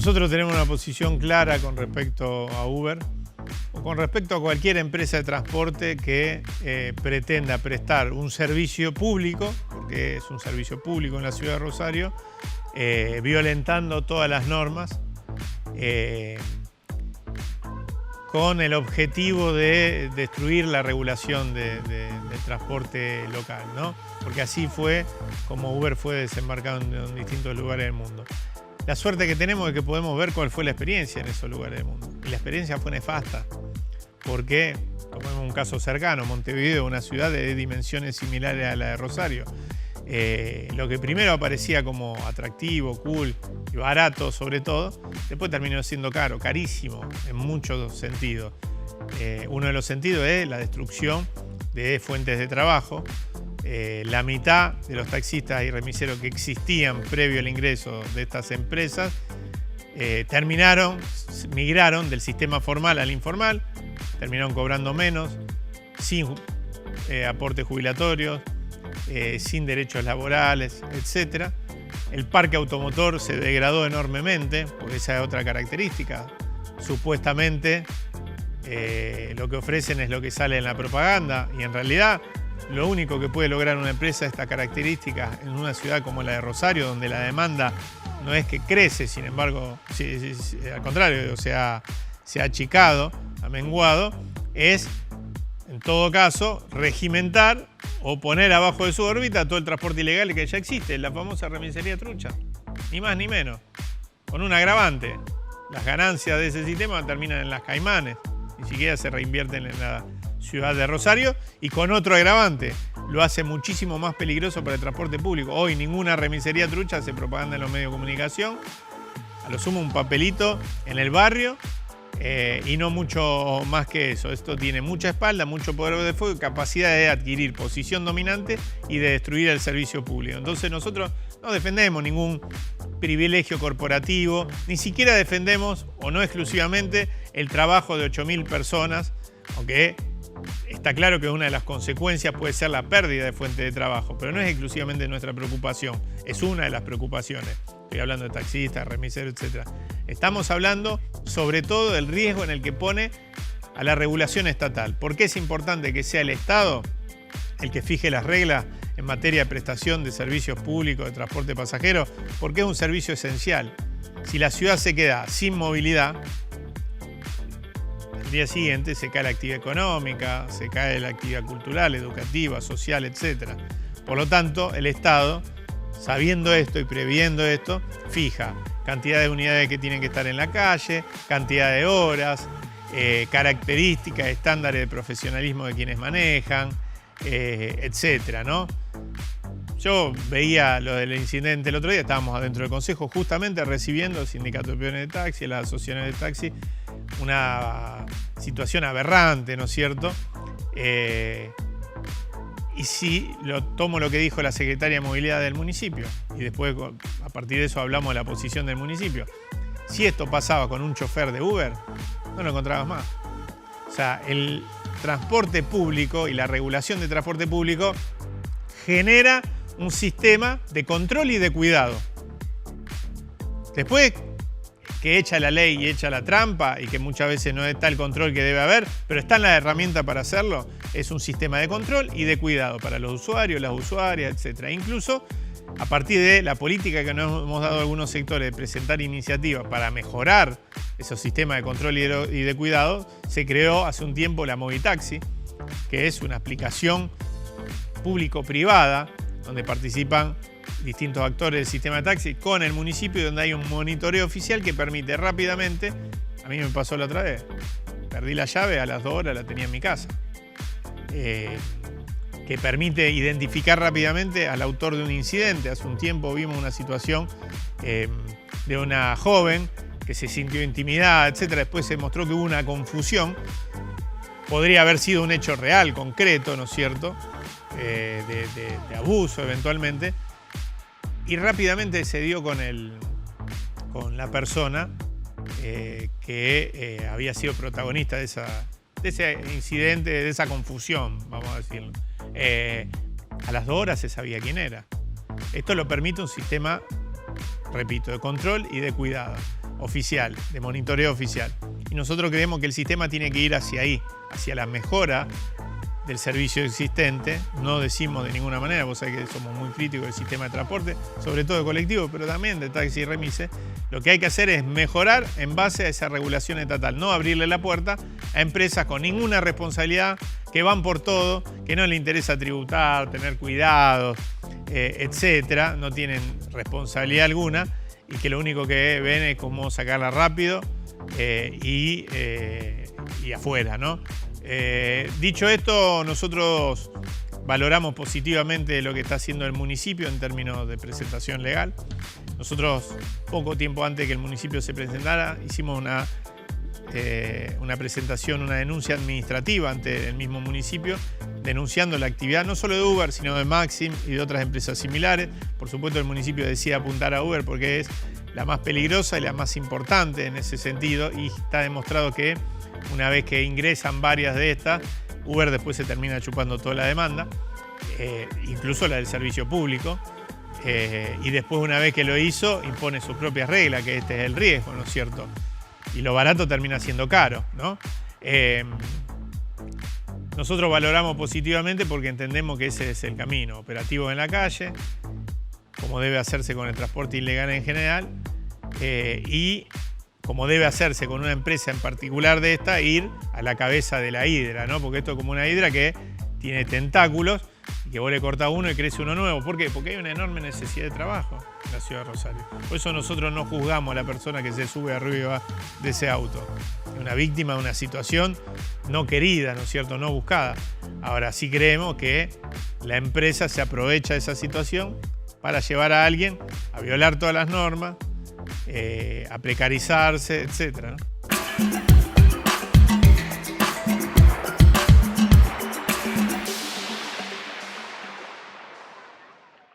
Nosotros tenemos una posición clara con respecto a Uber o con respecto a cualquier empresa de transporte que pretenda prestar un servicio público, porque es un servicio público en la ciudad de Rosario, violentando todas las normas, con el objetivo de destruir la regulación del transporte local, ¿no? Porque así fue como Uber fue desembarcado en distintos lugares del mundo. La suerte que tenemos es que podemos ver cuál fue la experiencia en esos lugares del mundo. Y la experiencia fue nefasta, porque, tomemos un caso cercano, Montevideo, una ciudad de dimensiones similares a la de Rosario. Lo que primero aparecía como atractivo, cool y barato sobre todo, después terminó siendo caro, carísimo en muchos sentidos. Uno de los sentidos es la destrucción de fuentes de trabajo. La mitad de los taxistas y remiseros que existían previo al ingreso de estas empresas migraron del sistema formal al informal, terminaron cobrando menos, sin aportes jubilatorios, sin derechos laborales, etc. El parque automotor se degradó enormemente, porque esa es otra característica. Supuestamente lo que ofrecen es lo que sale en la propaganda y en realidad lo único que puede lograr una empresa de estas características en una ciudad como la de Rosario, donde la demanda no es que crece, sin embargo, al contrario, se ha achicado, ha menguado, es, en todo caso, regimentar o poner abajo de su órbita todo el transporte ilegal que ya existe, la famosa remisería trucha, ni más ni menos, con un agravante. Las ganancias de ese sistema terminan en las Caimanes, ni siquiera se reinvierten en la ciudad de Rosario, y con otro agravante, lo hace muchísimo más peligroso para el transporte público. Hoy ninguna remisería trucha hace propaganda en los medios de comunicación, a lo sumo un papelito en el barrio, y no mucho más que eso. Esto tiene mucha espalda, mucho poder de fuego y capacidad de adquirir posición dominante y de destruir el servicio público. Entonces nosotros no defendemos ningún privilegio corporativo, ni siquiera defendemos, o no exclusivamente, el trabajo de 8.000 personas, aunque está claro que una de las consecuencias puede ser la pérdida de fuente de trabajo, pero no es exclusivamente nuestra preocupación, es una de las preocupaciones. Estoy hablando de taxistas, remiseros, etc. Estamos hablando sobre todo del riesgo en el que pone a la regulación estatal. ¿Por qué es importante que sea el Estado el que fije las reglas en materia de prestación de servicios públicos de transporte pasajero? Porque es un servicio esencial. Si la ciudad se queda sin movilidad, al día siguiente se cae la actividad económica, se cae la actividad cultural, educativa, social, etc. Por lo tanto, el Estado, sabiendo esto y previendo esto, fija cantidad de unidades que tienen que estar en la calle, cantidad de horas, características, estándares de profesionalismo de quienes manejan, etc., ¿no? Yo veía lo del incidente el otro día, estábamos adentro del Consejo justamente recibiendo el Sindicato de Peones de Taxi, las asociaciones de taxi, una situación aberrante, ¿no es cierto? Y si tomo lo que dijo la secretaria de Movilidad del municipio, y después a partir de eso hablamos de la posición del municipio, si esto pasaba con un chofer de Uber, no lo encontrabas más. O sea, el transporte público y la regulación de transporte público genera un sistema de control y de cuidado. Después que echa la ley y echa la trampa y que muchas veces no está el control que debe haber, pero están las herramientas para hacerlo, es un sistema de control y de cuidado para los usuarios, las usuarias, etc. Incluso a partir de la política que nos hemos dado a algunos sectores de presentar iniciativas para mejorar esos sistemas de control y de cuidado, se creó hace un tiempo la Movitaxi, que es una aplicación público-privada donde participan distintos actores del sistema de taxi con el municipio, donde hay un monitoreo oficial que permite rápidamente, a mí me pasó la otra vez, perdí la llave, a las 2 horas la tenía en mi casa, que permite identificar rápidamente al autor de un incidente. Hace un tiempo vimos una situación de una joven que se sintió intimidada, etc. Después se mostró que hubo una confusión, podría haber sido un hecho real, concreto, ¿no es cierto?, de abuso eventualmente, y rápidamente se dio con la persona que había sido protagonista de ese incidente, de esa confusión, vamos a decirlo. A las 2 horas se sabía quién era. Esto lo permite un sistema, repito, de control y de cuidado. oficial, de monitoreo oficial. Y nosotros creemos que el sistema tiene que ir hacia ahí, hacia la mejora del servicio existente. No decimos de ninguna manera, vos sabés que somos muy críticos del sistema de transporte, sobre todo de colectivo, pero también de taxi y remise. Lo que hay que hacer es mejorar en base a esa regulación estatal, no abrirle la puerta a empresas con ninguna responsabilidad, que van por todo, que no les interesa tributar, tener cuidados, etcétera, no tienen responsabilidad alguna y que lo único que ven es cómo sacarla rápido y afuera, ¿no? Dicho esto, nosotros valoramos positivamente lo que está haciendo el municipio en términos de presentación legal. Nosotros, poco tiempo antes que el municipio se presentara, hicimos una presentación, una denuncia administrativa ante el mismo municipio, denunciando la actividad no solo de Uber, sino de Maxim y de otras empresas similares. Por supuesto, el municipio decide apuntar a Uber porque es la más peligrosa y la más importante en ese sentido, y está demostrado que una vez que ingresan varias de estas, Uber después se termina chupando toda la demanda, incluso la del servicio público, y después, una vez que lo hizo, impone sus propias reglas, que este es el riesgo, ¿no es cierto? Y lo barato termina siendo caro, ¿no? Nosotros valoramos positivamente porque entendemos que ese es el camino, operativo en la calle, como debe hacerse con el transporte ilegal en general, y como debe hacerse con una empresa en particular de esta, ir a la cabeza de la hidra, ¿no? Porque esto es como una hidra que tiene tentáculos y que vos le cortás uno y crece uno nuevo. ¿Por qué? Porque hay una enorme necesidad de trabajo en la ciudad de Rosario. Por eso nosotros no juzgamos a la persona que se sube arriba de ese auto. Es una víctima de una situación no querida, ¿no es cierto? No buscada. Ahora sí creemos que la empresa se aprovecha de esa situación para llevar a alguien a violar todas las normas, a precarizarse, etc., ¿no?